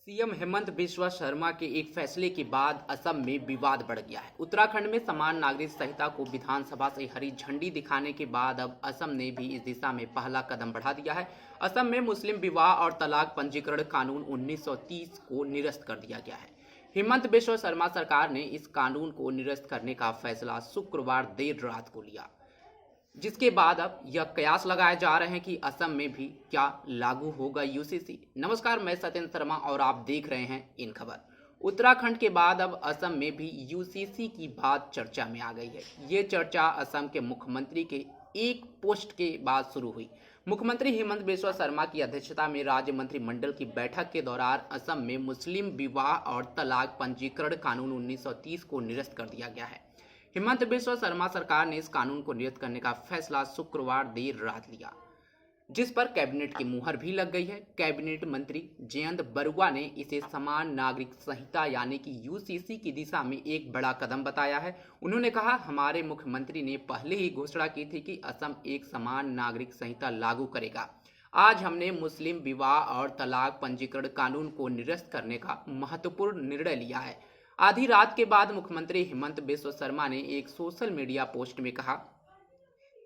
CM Hemant Biswa Sharma के एक फैसले के बाद असम में विवाद बढ़ गया है। उत्तराखंड में समान नागरिक संहिता को विधानसभा से हरी झंडी दिखाने के बाद अब असम ने भी इस दिशा में पहला कदम बढ़ा दिया है। असम में मुस्लिम विवाह और तलाक पंजीकरण कानून 1930 को निरस्त कर दिया गया है। हेमंत बिस्वा शर्मा सरकार ने इस कानून को निरस्त करने का फैसला शुक्रवार देर रात को लिया, जिसके बाद अब यह कयास लगाए जा रहे हैं कि असम में भी क्या लागू होगा यूसीसी। नमस्कार, मैं सत्येंद्र शर्मा और आप देख रहे हैं इन खबर। उत्तराखंड के बाद अब असम में भी यूसीसी की बात चर्चा में आ गई है। ये चर्चा असम के मुख्यमंत्री के एक पोस्ट के बाद शुरू हुई। मुख्यमंत्री हेमंत बिस्वा शर्मा की अध्यक्षता में राज्य मंत्रिमंडल की बैठक के दौरान असम में मुस्लिम विवाह और तलाक पंजीकरण कानून 1930 को निरस्त कर दिया गया है। हेमंत बिस्वा शर्मा सरकार ने इस कानून को निरस्त करने का फैसला शुक्रवार देर रात लिया, जिस पर कैबिनेट की मुहर भी लग गई है। कैबिनेट मंत्री जयंत बरुआ ने इसे समान नागरिक संहिता यानी कि यूसीसी की दिशा में एक बड़ा कदम बताया है। उन्होंने कहा, हमारे मुख्यमंत्री ने पहले ही घोषणा की थी कि असम एक समान नागरिक संहिता लागू करेगा। आज हमने मुस्लिम विवाह और तलाक पंजीकरण कानून को निरस्त करने का महत्वपूर्ण निर्णय लिया है। आधी रात के बाद मुख्यमंत्री हेमंत बिस्वा शर्मा ने एक सोशल मीडिया पोस्ट में कहा,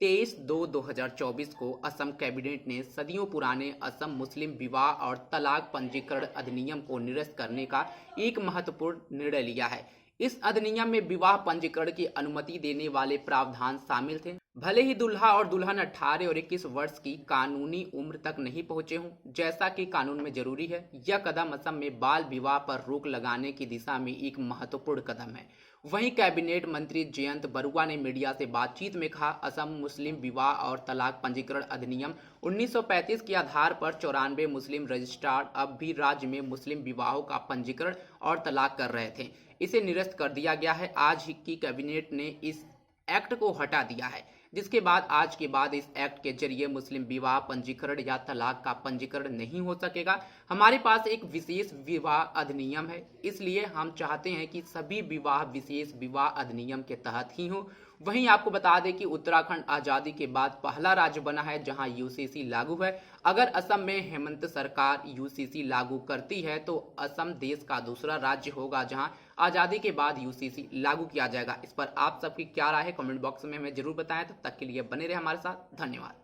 23/2/2024 को असम कैबिनेट ने सदियों पुराने असम मुस्लिम विवाह और तलाक पंजीकरण अधिनियम को निरस्त करने का एक महत्वपूर्ण निर्णय लिया है। इस अधिनियम में विवाह पंजीकरण की अनुमति देने वाले प्रावधान शामिल थे। भले ही दूल्हा और दुल्हन 18 और 21 वर्ष की कानूनी उम्र तक नहीं पहुंचे हों, जैसा कि कानून में जरूरी है। यह कदम असम में बाल विवाह पर रोक लगाने की दिशा में एक महत्वपूर्ण कदम है। वहीं कैबिनेट मंत्री जयंत बरुआ ने मीडिया से बातचीत में कहा, असम मुस्लिम विवाह और तलाक पंजीकरण अधिनियम 1935 के आधार पर 94 मुस्लिम रजिस्ट्रार अब भी राज्य में मुस्लिम विवाहों का पंजीकरण और तलाक कर रहे थे। इसे निरस्त कर दिया गया है। आज ही की कैबिनेट ने इस एक्ट को हटा दिया है, जिसके बाद आज के बाद इस एक्ट के जरिए मुस्लिम विवाह पंजीकरण या तलाक का पंजीकरण नहीं हो सकेगा। हमारे पास एक विशेष विवाह अधिनियम है, इसलिए हम चाहते हैं कि सभी विवाह विशेष विवाह अधिनियम के तहत ही हो। वहीं आपको बता दें कि उत्तराखंड आजादी के बाद पहला राज्य बना है जहां यूसीसी लागू है। अगर असम में हेमंत सरकार यूसीसी लागू करती है तो असम देश का दूसरा राज्य होगा जहां आजादी के बाद यूसीसी लागू किया जाएगा। इस पर आप सबकी क्या राय है, कमेंट बॉक्स में हमें जरूर बताएं। तब तक के लिए बने रहे हमारे साथ। धन्यवाद।